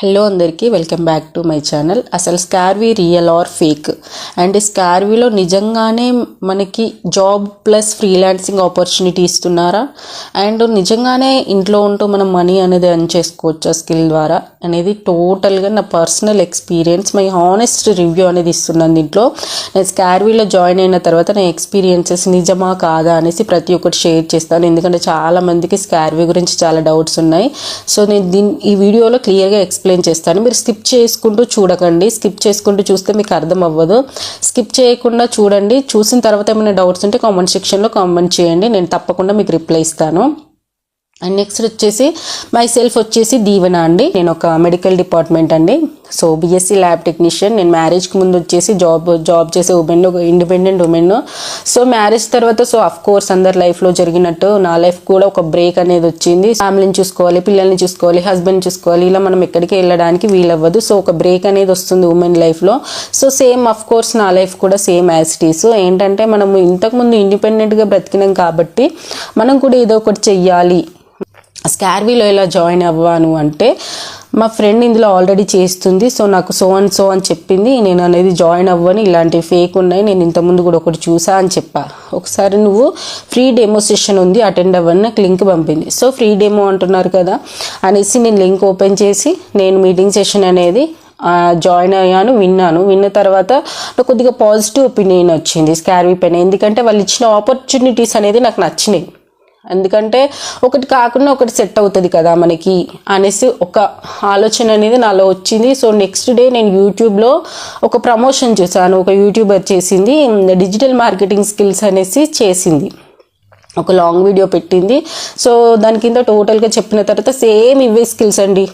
Hello అందరికీ welcome back to my channel. అసలు స్కార్వీ real are fake and స్కార్వీలో నిజంగానే మనకి జాబ్ ప్లస్ ఫ్రీలాన్సింగ్ ఆపర్చునిటీ ఇస్తున్నారా అండ్ నిజంగానే ఇంట్లో ఉంటూ మనం మనీ అనేది ఎర్న్ చేసుకోవచ్చు స్కిల్ ద్వారా అనేది టోటల్గా నా personal experience, my honest review అనేది ఇస్తున్నాను. దీంట్లో నేను స్కార్వీలో జాయిన్ అయిన తర్వాత నా ఎక్స్పీరియన్సెస్ నిజమా కాదా అనేసి ప్రతి ఒక్కటి షేర్ చేస్తాను. ఎందుకంటే చాలా మందికి స్కార్వీ గురించి చాలా డౌట్స్ ఉన్నాయి. సో నేను ఈ వీడియోలో క్లియర్గా ఎక్స్ప్లెయిన్ చేస్తాను. మీరు స్కిప్ చేసుకుంటూ చూడకండి. స్కిప్ చేసుకుంటూ చూస్తే మీకు అర్థం అవ్వదు. స్కిప్ చేయకుండా చూడండి. చూసిన తర్వాత ఏమైనా డౌట్స్ ఉంటే కామెంట్ సెక్షన్లో కామెంట్ చేయండి, నేను తప్పకుండా మీకు రిప్లై ఇస్తాను. అండ్ నెక్స్ట్ వచ్చేసి మై సెల్ఫ్ వచ్చేసి దీవెన అండి. నేను ఒక మెడికల్ డిపార్ట్మెంట్ అండి. So BSc lab technician. నేను మ్యారేజ్కి ముందు వచ్చేసి జాబ్ చేసే ఉమెన్, ఒక ఇండిపెండెంట్ ఉమెన్. సో మ్యారేజ్ తర్వాత అఫ్ కోర్స్ అందరి లైఫ్లో జరిగినట్టు నా లైఫ్ కూడా ఒక బ్రేక్ అనేది వచ్చింది. ఫ్యామిలీని చూసుకోవాలి, పిల్లల్ని చూసుకోవాలి, హస్బెండ్ చూసుకోవాలి, ఇలా మనం ఎక్కడికి వెళ్ళడానికి వీలవ్వదు. సో ఒక బ్రేక్ అనేది వస్తుంది ఉమెన్ లైఫ్లో. సో సేమ్ అఫ్ కోర్స్ నా లైఫ్ కూడా సేమ్ యాజ్ ఇట్ ఈస్. ఏంటంటే మనం ఇంతకుముందు ఇండిపెండెంట్గా బ్రతికినాం కాబట్టి మనం కూడా ఏదో ఒకటి చెయ్యాలి. స్కార్వీలో ఎలా జాయిన్ అవ్వాను అంటే మా ఫ్రెండ్ ఇందులో ఆల్రెడీ చేస్తుంది. సో నాకు సో అని చెప్పింది. నేను అనేది జాయిన్ అవ్వని, ఇలాంటి ఫేక్ ఉన్నాయి, నేను ఇంతకుముందు కూడా ఒకటి చూసా అని చెప్పా. ఒకసారి నువ్వు ఫ్రీ డెమో సెషన్ ఉంది అటెండ్ అవ్వని నాకు లింక్ పంపింది. సో ఫ్రీ డెమో అంటున్నారు కదా అనేసి నేను లింక్ ఓపెన్ చేసి నేను మీటింగ్ సెషన్ అనేది జాయిన్ అయ్యాను, విన్న తర్వాత నాకు కొద్దిగా పాజిటివ్ ఒపీనియన్ వచ్చింది స్కార్వీ పైన. ఎందుకంటే వాళ్ళు ఇచ్చిన ఆపర్చునిటీస్ అనేది నాకు నచ్చినాయి. ఎందుకంటే ఒకటి కాకుండా ఒకటి సెట్ అవుతుంది కదా మనకి అనేసి ఒక ఆలోచన అనేది నాలో వచ్చింది. సో నెక్స్ట్ డే నేను యూట్యూబ్లో ఒక ప్రమోషన్ చూసాను. ఒక యూట్యూబర్ చేసింది, డిజిటల్ మార్కెటింగ్ స్కిల్స్ అనేసి చేసింది, ఒక లాంగ్ వీడియో పెట్టింది. సో దాని కింద టోటల్గా చెప్పిన తర్వాత సేమ్ ఇవే స్కిల్స్ అండి.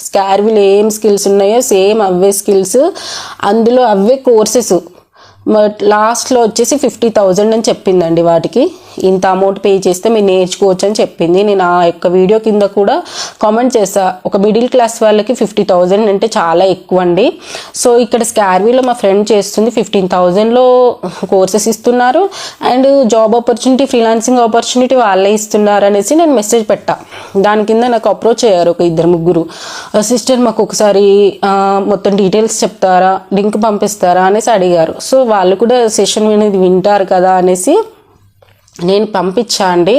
స్కార్వీలో ఏం స్కిల్స్ ఉన్నాయో సేమ్ అవే స్కిల్స్, అందులో అవే కోర్సెస్. లాస్ట్లో వచ్చేసి 50,000 అని చెప్పిందండి. వాటికి ఇంత అమౌంట్ పే చేస్తే మీరు నేర్చుకోవచ్చు అని చెప్పింది. నేను ఆ యొక్క వీడియో కింద కూడా కామెంట్ చేసా, ఒక మిడిల్ క్లాస్ వాళ్ళకి 50,000 అంటే చాలా ఎక్కువ అండి. సో ఇక్కడ స్కార్వీలో మా ఫ్రెండ్ చేస్తుంది 15,000లో కోర్సెస్ ఇస్తున్నారు and job opportunity, freelancing opportunity వాళ్ళే ఇస్తున్నారు అనేసి నేను మెసేజ్ పెట్టా. దాని కింద నాకు అప్రోచ్ అయ్యారు ఒక 2-3. సిస్టర్ మాకు ఒకసారి మొత్తం డీటెయిల్స్ చెప్తారా, లింక్ పంపిస్తారా అనేసి అడిగారు. సో వాళ్ళు కూడా సెషన్ అనేది వింటారు కదా అనేసి నేను పంపించా అండి.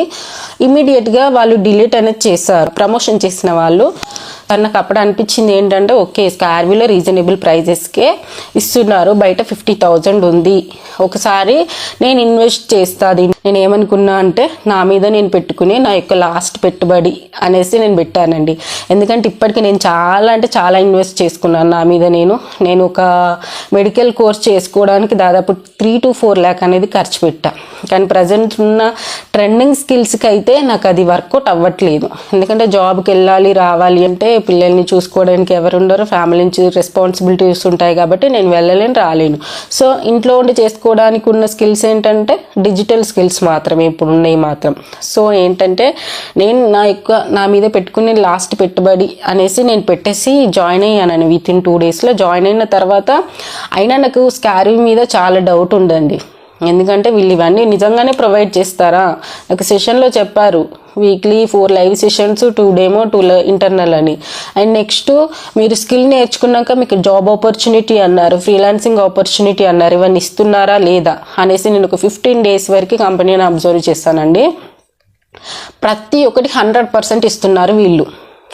ఇమీడియట్గా వాళ్ళు డిలీట్ అనేది చేశారు, ప్రమోషన్ చేసిన వాళ్ళు. నాకు అప్పుడు అనిపించింది ఏంటంటే ఓకే స్కార్వీలో రీజనబుల్ ప్రైజెస్కే ఇస్తున్నారు, బయట 50,000 ఉంది, ఒకసారి నేను ఇన్వెస్ట్ చేస్తాది. నేను ఏమనుకున్నా అంటే నా మీద నేను పెట్టుకుని నా యొక్క లాస్ట్ పెట్టుబడి అనేసి నేను పెట్టానండి. ఎందుకంటే ఇప్పటికీ నేను చాలా ఇన్వెస్ట్ చేసుకున్నాను నా మీద. నేను ఒక మెడికల్ కోర్స్ చేసుకోవడానికి దాదాపు 3 to 4 lakh అనేది ఖర్చు పెట్టా. కానీ ప్రజెంట్ ఉన్న ట్రెండింగ్ స్కిల్స్కి అయితే నాకు అది వర్కౌట్ అవ్వట్లేదు. ఎందుకంటే జాబ్కి వెళ్ళాలి రావాలి అంటే పిల్లల్ని చూసుకోవడానికి ఎవరు ఉండరు, ఫ్యామిలీ నుంచి రెస్పాన్సిబిలిటీస్ ఉంటాయి కాబట్టి నేను వెళ్ళలేను, రాలేను. సో ఇంట్లో ఉండి చేసుకోవడానికి ఉన్న స్కిల్స్ ఏంటంటే డిజిటల్ స్కిల్స్ మాత్రమే ఇప్పుడు ఉన్నాయి మాత్రం. సో ఏంటంటే నేను నా మీద పెట్టుకునే లాస్ట్ పెట్టుబడి అనేసి నేను పెట్టేసి జాయిన్ అయ్యానని వితిన్ 2 daysలో జాయిన్ అయిన తర్వాత. అయినా నాకు స్కార్వీ మీద చాలా డౌట్ ఉందండి. ఎందుకంటే వీళ్ళు ఇవన్నీ నిజంగానే ప్రొవైడ్ చేస్తారా? నాకు సెషన్లో చెప్పారు weekly 4 live sessions, 2 demo, 2 internal అని. అండ్ నెక్స్ట్ మీరు స్కిల్ నేర్చుకున్నాక మీకు జాబ్ ఆపర్చునిటీ అన్నారు, ఫ్రీలాన్సింగ్ ఆపర్చునిటీ అన్నారు, ఇవన్నీ ఇస్తున్నారా లేదా అనేసి నేను ఒక 15 days వరకు కంపెనీని అబ్జర్వ్ చేస్తానండి. ప్రతి ఒక్కటి 100% ఇస్తున్నారు వీళ్ళు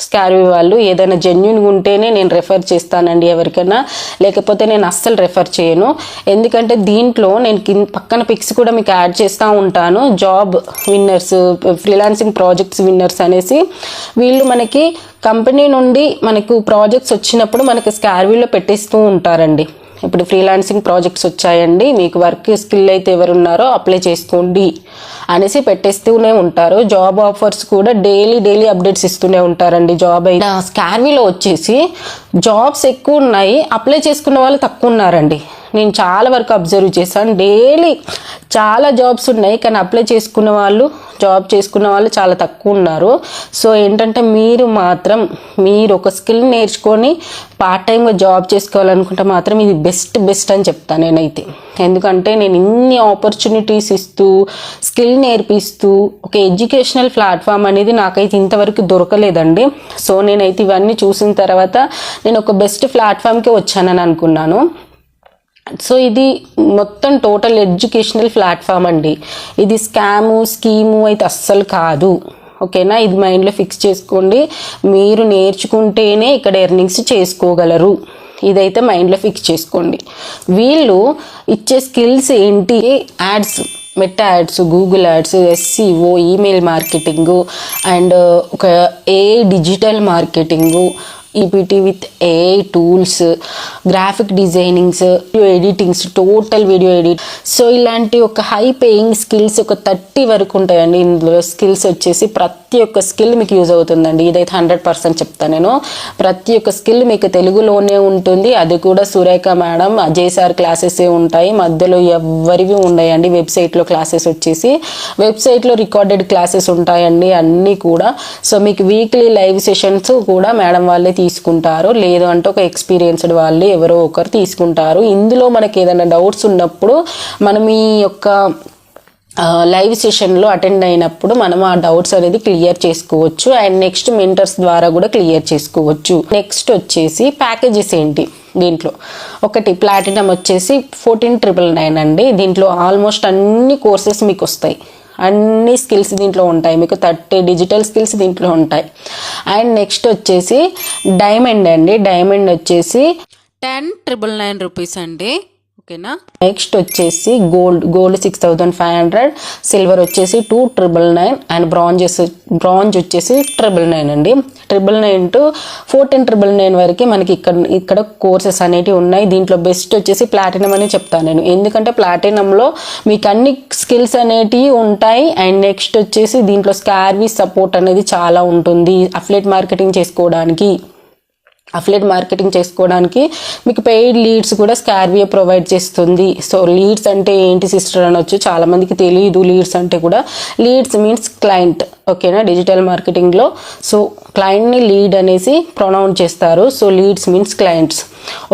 స్కార్వీ వాళ్ళు. ఏదైనా జెన్యున్గా ఉంటేనే నేను రెఫర్ చేస్తానండి ఎవరికైనా, లేకపోతే నేను అస్సలు రెఫర్ చేయను. ఎందుకంటే దీంట్లో నేను పక్కన పిక్స్ కూడా మీకు యాడ్ చేస్తూ ఉంటాను. Job winners, freelancing projects winners అనేసి వీళ్ళు మనకి కంపెనీ నుండి మనకు ప్రాజెక్ట్స్ వచ్చినప్పుడు మనకి స్కార్వీలో పెట్టేస్తూ ఉంటారండి. ఇప్పుడు ఫ్రీలాన్సింగ్ ప్రాజెక్ట్స్ వచ్చాయండి, మీకు వర్క్ స్కిల్ అయితే ఎవరున్నారో అప్లై చేసుకోండి అనేసి పెట్టేస్తూనే ఉంటారు. జాబ్ ఆఫర్స్ కూడా డైలీ అప్డేట్స్ ఇస్తూనే ఉంటారండి. జాబ్ అయితే స్కార్వీలో వచ్చేసి జాబ్స్ ఎక్కువ ఉన్నాయి, అప్లై చేసుకున్న వాళ్ళు తక్కువ ఉన్నారండి. నేను చాలా వరకు అబ్జర్వ్ చేశాను. డైలీ చాలా జాబ్స్ ఉన్నాయి, కానీ అప్లై చేసుకున్న వాళ్ళు, జాబ్ చేసుకున్న వాళ్ళు చాలా తక్కువ ఉన్నారు. సో ఏంటంటే మీరు ఒక స్కిల్ నేర్చుకొని పార్ట్ టైంగా జాబ్ చేసుకోవాలనుకుంటే మాత్రం ఇది బెస్ట్ అని చెప్తాను నేనైతే. ఎందుకంటే నేను ఇన్ని ఆపర్చునిటీస్ ఇస్తూ, స్కిల్ నేర్పిస్తూ ఒక ఎడ్యుకేషనల్ ప్లాట్ఫామ్ అనేది నాకైతే ఇంతవరకు దొరకలేదండి. సో నేనైతే ఇవన్నీ చూసిన తర్వాత నేను ఒక బెస్ట్ ప్లాట్ఫామ్కి వచ్చానని అనుకున్నాను. సో ఇది మొత్తం టోటల్ ఎడ్యుకేషనల్ ప్లాట్ఫామ్ అండి. ఇది స్కీము అయితే అస్సలు కాదు. ఓకేనా, ఇది మైండ్లో ఫిక్స్ చేసుకోండి. మీరు నేర్చుకుంటేనే ఇక్కడ ఎర్నింగ్స్ చేసుకోగలరు. ఇదైతే మైండ్లో ఫిక్స్ చేసుకోండి. వీళ్ళు ఇచ్చే స్కిల్స్ ఏంటి? Ads, Meta ads, Google ads, SEO, email marketing and ఒక digital marketing, EPT with AI tools, graphic designings, editings, total video edit. So ఇలాంటి ఒక హై పేయింగ్ స్కిల్స్ ఒక 30 వరకు ఉంటాయండి. ఇందులో స్కిల్స్ వచ్చేసి ప్రతి ఒక్క స్కిల్ మీకు యూజ్ అవుతుందండి. ఇదైతే 100% చెప్తాను నేను. ప్రతి ఒక్క స్కిల్ మీకు తెలుగులోనే ఉంటుంది. అది కూడా సురేఖ మేడం, అజయ్ సార్ క్లాసెసే ఉంటాయి. మధ్యలో ఎవరివి ఉన్నాయండి. వెబ్సైట్లో క్లాసెస్ వచ్చేసి వెబ్సైట్లో రికార్డెడ్ క్లాసెస్ ఉంటాయండి అన్నీ కూడా. సో మీకు వీక్లీ లైవ్ సెషన్స్ కూడా మేడం వాళ్ళే తీసుకుంటారు, లేదు అంటే ఒక ఎక్స్పీరియన్స్డ్ వాళ్ళు ఎవరో ఒకరు తీసుకుంటారు. ఇందులో మనకి ఏదైనా డౌట్స్ ఉన్నప్పుడు మనం ఈ యొక్క లైవ్ సెషన్లో అటెండ్ అయినప్పుడు మనం ఆ డౌట్స్ అనేది క్లియర్ చేసుకోవచ్చు. అండ్ నెక్స్ట్ మెంటర్స్ ద్వారా కూడా క్లియర్ చేసుకోవచ్చు. నెక్స్ట్ వచ్చేసి ప్యాకేజెస్ ఏంటి దీంట్లో? ఒకటి ప్లాటినం వచ్చేసి 14,999 అండి. దీంట్లో ఆల్మోస్ట్ అన్ని కోర్సెస్ మీకు వస్తాయి, అన్ని స్కిల్స్ దీంట్లో ఉంటాయి. మీకు 30 డిజిటల్ స్కిల్స్ దీంట్లో ఉంటాయి. అండ్ నెక్స్ట్ వచ్చేసి డైమండ్ అండి. డైమండ్ వచ్చేసి 10,999 రూపీస్ అండి. ఓకేనా. నెక్స్ట్ వచ్చేసి గోల్డ్ 6,500, సిల్వర్ వచ్చేసి 2,999 అండ్ బ్రాంజ్ వచ్చేసి 999 అండి. 999 to 14,999 వరకు మనకి ఇక్కడ కోర్సెస్ అనేటివి ఉన్నాయి. దీంట్లో బెస్ట్ వచ్చేసి ప్లాటినం అని చెప్తాను నేను. ఎందుకంటే ప్లాటినంలో మీకు అన్ని స్కిల్స్ అనేటివి ఉంటాయి. అండ్ నెక్స్ట్ వచ్చేసి దీంట్లో స్కార్వీ సపోర్ట్ అనేది చాలా ఉంటుంది. అఫిలియేట్ మార్కెటింగ్ చేసుకోవడానికి మీకు పెయిడ్ లీడ్స్ కూడా స్కార్వియా ప్రొవైడ్ చేస్తుంది. సో లీడ్స్ అంటే ఏంటి సిస్టర్ అనొచ్చు, చాలా మందికి తెలియదు. లీడ్స్ అంటే కూడా లీడ్స్ మీన్స్ క్లయింట్. ఓకేనా, డిజిటల్ మార్కెటింగ్లో సో క్లయింట్ని లీడ్ అనేసి ప్రొనౌన్స్ చేస్తారు. So leads means clients.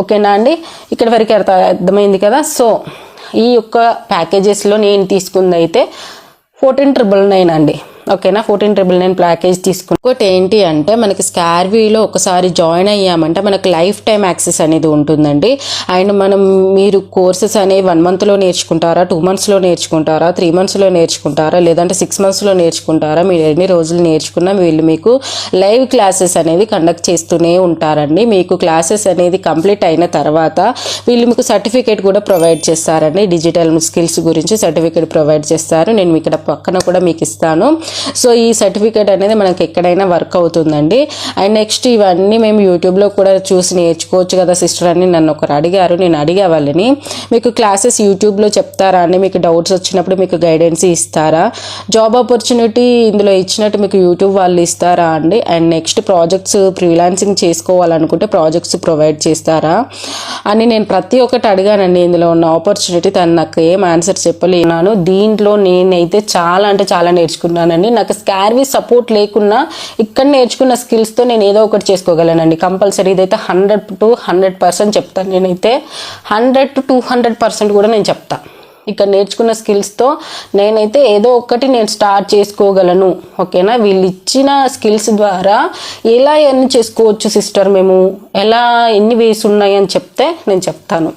ఓకేనా అండి, ఇక్కడ వరకు అర్థమైంది కదా. సో ఈ యొక్క ప్యాకేజెస్లో నేను తీసుకుంది అయితే 14,999 అండి. ఓకేనా, 14,999 ప్యాకేజ్ తీసుకుని. ఇంకోటి ఏంటి అంటే మనకి స్కార్వీలో ఒకసారి జాయిన్ అయ్యామంటే మనకు లైఫ్ టైం యాక్సెస్ అనేది ఉంటుందండి. అండ్ మీరు కోర్సెస్ అనేవి 1 monthలో నేర్చుకుంటారా, 2 monthsలో నేర్చుకుంటారా, 3 monthsలో నేర్చుకుంటారా, లేదంటే 6 monthsలో నేర్చుకుంటారా, మీరు ఎన్ని రోజులు నేర్చుకున్నా వీళ్ళు మీకు లైవ్ క్లాసెస్ అనేవి కండక్ట్ చేస్తూనే ఉంటారండి. మీకు క్లాసెస్ అనేది కంప్లీట్ అయిన తర్వాత వీళ్ళు మీకు సర్టిఫికేట్ కూడా ప్రొవైడ్ చేస్తారండి. డిజిటల్ స్కిల్స్ గురించి సర్టిఫికేట్ ప్రొవైడ్ చేస్తారు. నేను ఇక్కడ పక్కన కూడా మీకు ఇస్తాను. సో ఈ సర్టిఫికేట్ అనేది మనకి ఎక్కడైనా వర్క్ అవుతుందండి. అండ్ నెక్స్ట్ ఇవన్నీ మేము యూట్యూబ్లో కూడా చూసి నేర్చుకోవచ్చు కదా సిస్టర్ అని నన్ను ఒకరు అడిగారు. నేను అడిగే వాళ్ళని, మీకు క్లాసెస్ యూట్యూబ్లో చెప్తారా అండి, మీకు డౌట్స్ వచ్చినప్పుడు మీకు గైడెన్స్ ఇస్తారా, జాబ్ ఆపర్చునిటీ ఇందులో ఇచ్చినట్టు మీకు యూట్యూబ్ వాళ్ళు ఇస్తారా అండి, అండ్ నెక్స్ట్ ప్రాజెక్ట్స్ ఫ్రీలాన్సింగ్ చేసుకోవాలనుకుంటే ప్రాజెక్ట్స్ ప్రొవైడ్ చేస్తారా అని నేను ప్రతి ఒక్కటి అడిగానండి. ఇందులో ఉన్న ఆపర్చునిటీ తను నాకు ఏం ఆన్సర్ చెప్పలేను. దీంట్లో నేనైతే చాలా అంటే చాలా నేర్చుకున్నానండి. నాకు స్కార్వీ సపోర్ట్ లేకున్నా ఇక్కడ నేర్చుకున్న స్కిల్స్తో నేను ఏదో ఒకటి చేసుకోగలనండి కంపల్సరీ. ఇదైతే 100 to 100% చెప్తాను. నేనైతే 100 to 200% కూడా నేను చెప్తా. ఇక్కడ నేర్చుకున్న స్కిల్స్తో నేనైతే ఏదో ఒకటి నేను స్టార్ట్ చేసుకోగలను. ఓకేనా, వీళ్ళు ఇచ్చిన స్కిల్స్ ద్వారా ఎలా ఎన్ని చేసుకోవచ్చు సిస్టర్, మేము ఎలా ఎన్ని వేసి ఉన్నాయని చెప్తే నేను చెప్తాను.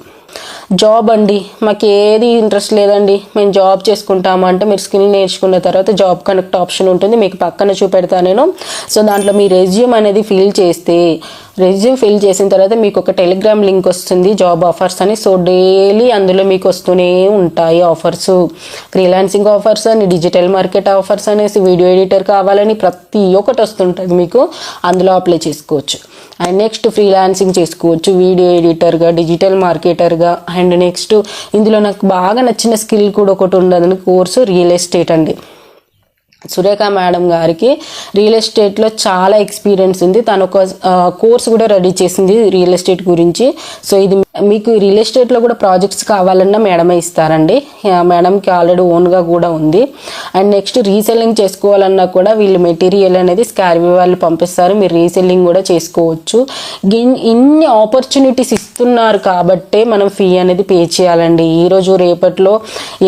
జాబ్ అండి, మాకు ఏది ఇంట్రెస్ట్ లేదండి, మేము జాబ్ చేసుకుంటాము అంటే మీరు స్కిల్ నేర్చుకున్న తర్వాత జాబ్ కనెక్ట్ ఆప్షన్ ఉంటుంది, మీకు పక్కన చూపెడతాను నేను. సో దాంట్లో మీ రెజ్యూమ్ అనేది ఫిల్ చేసిన తర్వాత మీకు ఒక టెలిగ్రామ్ లింక్ వస్తుంది, జాబ్ ఆఫర్స్ అని. సో డైలీ అందులో మీకు వస్తూనే ఉంటాయి ఆఫర్స్, ఫ్రీలాన్సింగ్ ఆఫర్స్ అని, డిజిటల్ మార్కెట్ ఆఫర్స్ అనేసి, వీడియో ఎడిటర్ కావాలని ప్రతి ఒక్కటి వస్తుంటుంది మీకు. అందులో అప్లై చేసుకోవచ్చు. అండ్ నెక్స్ట్ ఫ్రీలాన్సింగ్ చేసుకోవచ్చు, వీడియో ఎడిటర్గా, డిజిటల్ మార్కెటర్గా. అండ్ నెక్స్ట్ ఇందులో నాకు బాగా నచ్చిన స్కిల్ కూడా ఒకటి ఉండదని కోర్సు రియల్ ఎస్టేట్ అండి. సురేఖ మేడం గారికి రియల్ ఎస్టేట్లో చాలా ఎక్స్పీరియన్స్ ఉంది. తను ఒక కోర్స్ కూడా రెడీ చేసింది రియల్ ఎస్టేట్ గురించి. సో ఇది మీకు రియల్ ఎస్టేట్లో కూడా ప్రాజెక్ట్స్ కావాలన్నా మేడమే ఇస్తారండి. మేడంకి ఆల్రెడీ ఓన్గా కూడా ఉంది. అండ్ నెక్స్ట్ రీసెల్లింగ్ చేసుకోవాలన్నా కూడా వీళ్ళు మెటీరియల్ అనేది స్కార్వి వాళ్ళు పంపిస్తారు, మీరు రీసెల్లింగ్ కూడా చేసుకోవచ్చు. ఇన్ని ఆపర్చునిటీస్ ఇస్తున్నారు కాబట్టే మనం ఫీ అనేది పే చేయాలండి. ఈరోజు రేపట్లో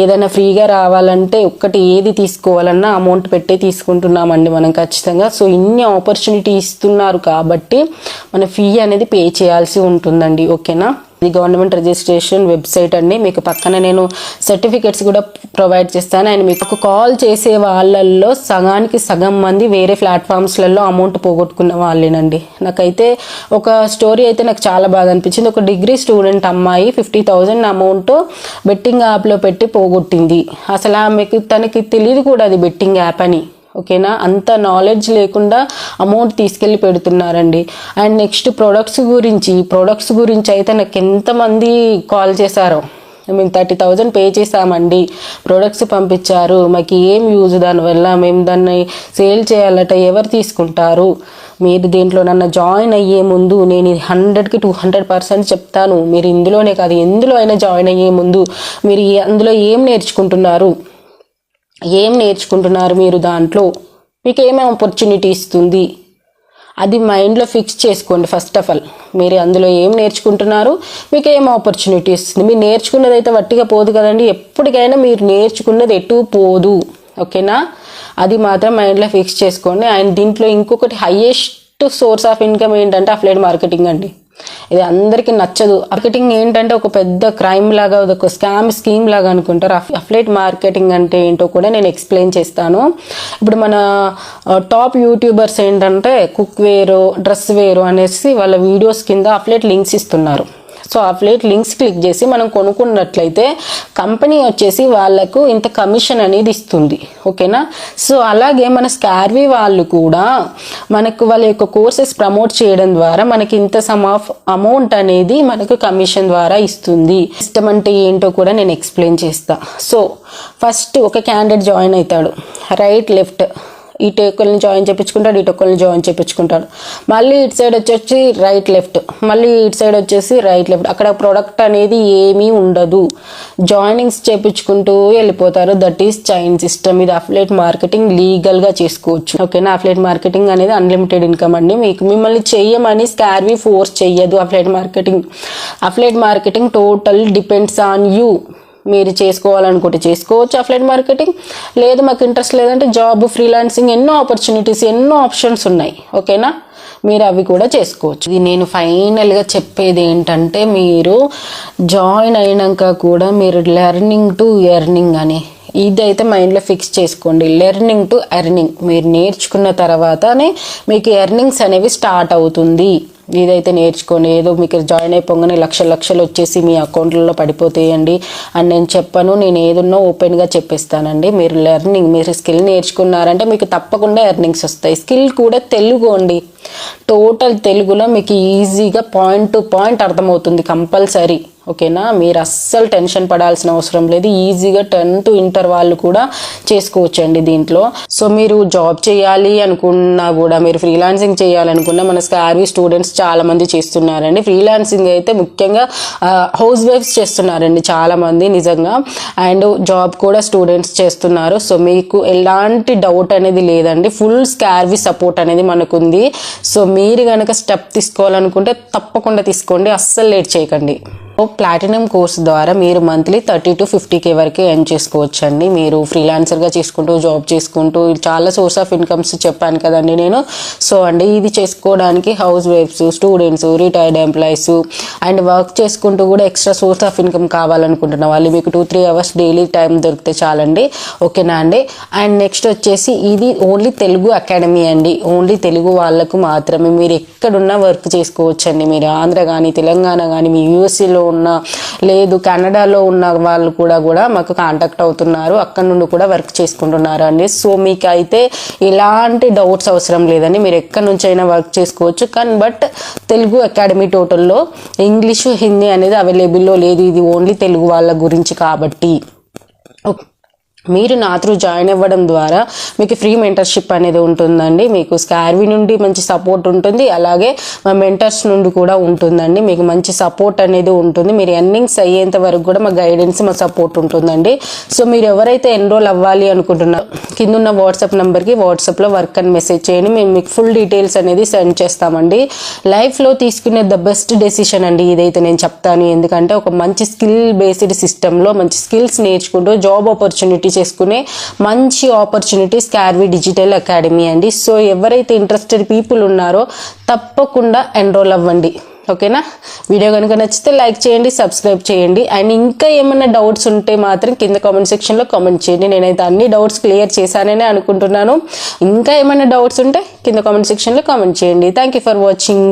ఏదైనా ఫ్రీగా రావాలంటే ఒక్కటి ఏది తీసుకోవాలన్నా అమౌంట్ పెట్టే తీసుకుంటున్నామండి మనం ఖచ్చితంగా. సో ఇన్ని ఆపర్చునిటీ ఇస్తున్నారు కాబట్టి మన ఫీ అనేది పే చేయాల్సి ఉంటుందండి. ఓకేనా, ఇది గవర్నమెంట్ రిజిస్ట్రేషన్ వెబ్సైట్ అండి. మీకు పక్కన నేను సర్టిఫికెట్స్ కూడా ప్రొవైడ్ చేస్తాను. అండ్ మీకు కాల్ చేసే వాళ్ళల్లో సగానికి సగం మంది వేరే ప్లాట్ఫామ్స్లలో అమౌంట్ పోగొట్టుకున్న వాళ్ళేనండి. నాకైతే ఒక స్టోరీ అయితే నాకు చాలా బాగా అనిపించింది. ఒక డిగ్రీ స్టూడెంట్ అమ్మాయి 50,000 అమౌంట్ బెట్టింగ్ యాప్లో పెట్టి పోగొట్టింది. అసలు ఆమెకు తనకి తెలియదు కూడా అది బెట్టింగ్ యాప్ అని. ఓకేనా, అంత నాలెడ్జ్ లేకుండా అమౌంట్ తీసుకెళ్ళి పెడుతున్నారండి. అండ్ నెక్స్ట్ ప్రొడక్ట్స్ గురించి అయితే నాకు ఎంతమంది కాల్ చేశారో, మేము 30,000 పే చేసామండి, ప్రొడక్ట్స్ పంపించారు, మాకు ఏం యూజ్ దానివల్ల, మేము దాన్ని సేల్ చేయాలట, ఎవరు తీసుకుంటారు, మీరు దీంట్లో నన్ను జాయిన్ అయ్యే ముందు నేను 100కి 200% చెప్తాను, మీరు ఇందులోనే కాదు ఎందులో అయినా జాయిన్ అయ్యే ముందు మీరు అందులో ఏం నేర్చుకుంటున్నారు మీరు, దాంట్లో మీకు ఏమేమి ఆపర్చునిటీ ఇస్తుంది అది మైండ్లో ఫిక్స్ చేసుకోండి. ఫస్ట్ ఆఫ్ ఆల్ మీరు అందులో ఏం నేర్చుకుంటున్నారు, మీకు ఏం ఆపర్చునిటీ ఇస్తుంది. మీరు నేర్చుకున్నది అయితే వట్టిగా పోదు కదండి, ఎప్పటికైనా మీరు నేర్చుకున్నది ఎటు పోదు. ఓకేనా, అది మాత్రం మైండ్లో ఫిక్స్ చేసుకోండి. అండ్ దీంట్లో ఇంకొకటి హైయెస్ట్ సోర్స్ ఆఫ్ ఇన్కమ్ ఏంటంటే అఫ్లైట్ మార్కెటింగ్ అండి. ఇది అందరికీ నచ్చదు. మార్కెటింగ్ ఏంటంటే ఒక పెద్ద క్రైమ్ లాగా, ఒక స్కీమ్ లాగా అనుకుంటారు. అఫ్లైట్ మార్కెటింగ్ అంటే ఏంటో కూడా నేను ఎక్స్ప్లెయిన్ చేస్తాను. ఇప్పుడు మన టాప్ యూట్యూబర్స్ ఏంటంటే కుక్ వేరు, డ్రెస్ వేరు అనేసి వాళ్ళ వీడియోస్ కింద అఫ్లైట్ లింక్స్ ఇస్తున్నారు. సో అఫ్లైట్ లింక్స్ క్లిక్ చేసి మనం కొనుక్కున్నట్లయితే కంపెనీ వచ్చేసి వాళ్ళకు ఇంత కమిషన్ అనేది ఇస్తుంది. ఓకేనా, సో అలాగే మన స్కార్వి వాళ్ళు కూడా మనకు వాళ్ళ యొక్క కోర్సెస్ ప్రమోట్ చేయడం ద్వారా మనకి ఇంత సమ్ ఆఫ్ అమౌంట్ అనేది మనకు కమిషన్ ద్వారా ఇస్తుంది. సిస్టమ్ అంటే ఏంటో కూడా నేను ఎక్స్ప్లెయిన్ చేస్తా. సో ఫస్ట్ ఒక క్యాండిడేట్ జాయిన్ అవుతాడు, రైట్ లెఫ్ట్ ఇటు ఒకరిని జాయిన్ చేయించుకుంటాడు, ఇటు ఒకరిని జాయిన్ చేయించుకుంటాడు, మళ్ళీ ఇటు సైడ్ వచ్చేసి రైట్ లెఫ్ట్, మళ్ళీ ఇటు సైడ్ వచ్చేసి రైట్ లెఫ్ట్. అక్కడ ప్రొడక్ట్ అనేది ఏమీ ఉండదు, జాయినింగ్స్ చేయించుకుంటూ వెళ్ళిపోతారు. That is chain system. ఇది అఫ్లైట్ మార్కెటింగ్ లీగల్గా చేసుకోవచ్చు. ఓకేనా, అఫ్లైట్ మార్కెటింగ్ అనేది అన్లిమిటెడ్ ఇన్కమ్ అండి. మిమ్మల్ని చెయ్యమని స్కార్వి ఫోర్స్ చెయ్యదు. Affiliate marketing total depends on you. మీరు చేసుకోవాలనుకుంటే చేసుకోవచ్చు అఫ్లైట్ మార్కెటింగ్, లేదు మాకు ఇంట్రెస్ట్ లేదంటే జాబ్, ఫ్రీలాన్సింగ్, ఎన్నో ఆపర్చునిటీస్, ఎన్నో ఆప్షన్స్ ఉన్నాయి. ఓకేనా, మీరు అవి కూడా చేసుకోవచ్చు. ఇది నేను ఫైనల్గా చెప్పేది ఏంటంటే మీరు జాయిన్ అయినాక కూడా మీరు లెర్నింగ్ టు ఎర్నింగ్ అని ఇదైతే మైండ్లో ఫిక్స్ చేసుకోండి. లెర్నింగ్ టు ఎర్నింగ్, మీరు నేర్చుకున్న తర్వాతనే మీకు ఎర్నింగ్స్ అనేవి స్టార్ట్ అవుతుంది. ఇదైతే నేర్చుకోండి. ఏదో మీకు జాయిన్ అయిపోగానే లక్షలు వచ్చేసి మీ అకౌంట్లలో పడిపోతాయండి అని నేను చెప్పను. నేను ఏదున్నా ఓపెన్గా చెప్పిస్తానండి. మీరు స్కిల్ నేర్చుకున్నారంటే మీకు తప్పకుండా ఎర్నింగ్స్ వస్తాయి. స్కిల్ కూడా తెలుగు అండి, టోటల్ తెలుగులో మీకు ఈజీగా పాయింట్ టు పాయింట్ అర్థమవుతుంది కంపల్సరీ. ఓకేనా, మీరు అస్సలు టెన్షన్ పడాల్సిన అవసరం లేదు. ఈజీగా 10 to ఇంటర్ వాళ్ళు కూడా చేసుకోవచ్చండి దీంట్లో. సో మీరు జాబ్ చేయాలి అనుకున్నా కూడా, మీరు ఫ్రీలాన్సింగ్ చేయాలనుకున్నా మన స్కార్వి స్టూడెంట్స్ చాలా మంది చేస్తున్నారండి. ఫ్రీలాన్సింగ్ అయితే ముఖ్యంగా హౌస్ వైఫ్స్ చేస్తున్నారండి చాలా మంది నిజంగా. అండ్ జాబ్ కూడా స్టూడెంట్స్ చేస్తున్నారు. సో మీకు ఎలాంటి డౌట్ అనేది లేదండి. ఫుల్ స్కార్వి సపోర్ట్ అనేది మనకుంది. సో మీరు కనుక స్టెప్ తీసుకోవాలనుకుంటే తప్పకుండా తీసుకోండి, అస్సలు లేట్ చేయకండి. ప్లాటినం కోర్స్ ద్వారా మీరు మంత్లీ 30 to 50K వరకే ఎర్న్ చేసుకోవచ్చు అండి. మీరు ఫ్రీలాన్సర్గా చేసుకుంటూ, జాబ్ చేసుకుంటూ, చాలా సోర్స్ ఆఫ్ ఇన్కమ్స్ చెప్పాను కదండి నేను. సో అండి ఇది చేసుకోవడానికి హౌస్ వైఫ్స్, students, retired employees and work చేసుకుంటూ కూడా ఎక్స్ట్రా సోర్స్ ఆఫ్ ఇన్కమ్ కావాలనుకుంటున్న వాళ్ళు మీకు 2-3 hours డైలీ టైం దొరికితే చాలండి. ఓకేనా అండి. అండ్ నెక్స్ట్ వచ్చేసి ఇది ఓన్లీ తెలుగు అకాడమీ అండి. ఓన్లీ తెలుగు వాళ్ళకు మాత్రమే. మీరు ఎక్కడున్నా వర్క్ చేసుకోవచ్చు అండి. మీరు ఆంధ్ర కానీ, తెలంగాణ కానీ, మీ యూఎస్ఏలో ఉన్న, లేదు కెనడాలో ఉన్న వాళ్ళు కూడా మాకు కాంటాక్ట్ అవుతున్నారు. అక్కడ నుండి కూడా వర్క్ చేసుకుంటున్నారు అండి. సో మీకు అయితే ఎలాంటి డౌట్స్ అవసరం లేదండి. మీరు ఎక్కడి నుంచి అయినా వర్క్ చేసుకోవచ్చు. కానీ బట్ తెలుగు అకాడమీ టోటల్లో ఇంగ్లీషు, హిందీ అనేది అవైలబుల్లో లేదు. ఇది ఓన్లీ తెలుగు వాళ్ళ గురించి కాబట్టి. మీరు నా త్రూ జాయిన్ అవ్వడం ద్వారా మీకు ఫ్రీ మెంటర్షిప్ అనేది ఉంటుందండి. మీకు స్కార్వీ నుండి మంచి సపోర్ట్ ఉంటుంది, అలాగే మా మెంటర్స్ నుండి కూడా ఉంటుందండి. మీకు మంచి సపోర్ట్ అనేది ఉంటుంది. మీరు ఎర్నింగ్స్ అయ్యేంత వరకు కూడా మా గైడెన్స్, మా సపోర్ట్ ఉంటుందండి. సో మీరు ఎవరైతే ఎన్రోల్ అవ్వాలి అనుకుంటున్నారో కింద ఉన్న వాట్సాప్ నెంబర్కి వాట్సాప్లో వర్క్ అని మెసేజ్ చేయండి. మేము మీకు ఫుల్ డీటెయిల్స్ అనేది సెండ్ చేస్తామండి. లైఫ్లో తీసుకునే ద బెస్ట్ డెసిషన్ అండి ఇదైతే నేను చెప్తాను. ఎందుకంటే ఒక మంచి స్కిల్ బేస్డ్ సిస్టంలో మంచి స్కిల్స్ నేర్చుకుంటూ జాబ్ ఆపర్చునిటీ చేసుకునే మంచి ఆపర్చునిటీ స్కార్వీ డిజిటల్ అకాడమీ అండి. సో ఎవరైతే ఇంట్రెస్టెడ్ పీపుల్ ఉన్నారో తప్పకుండా ఎన్రోల్ అవ్వండి. ఓకేనా? వీడియో కనుక నచ్చితే లైక్ చేయండి, సబ్స్క్రైబ్ చేయండి. అండ్ ఇంకా ఏమైనా డౌట్స్ ఉంటే మాత్రం కింద కామెంట్ సెక్షన్లో కామెంట్ చేయండి. నేనైతే అన్ని డౌట్స్ క్లియర్ చేశాననే అనుకుంటున్నాను. ఇంకా ఏమైనా డౌట్స్ ఉంటే కింద కామెంట్ సెక్షన్లో కామెంట్ చేయండి. Thank you for watching.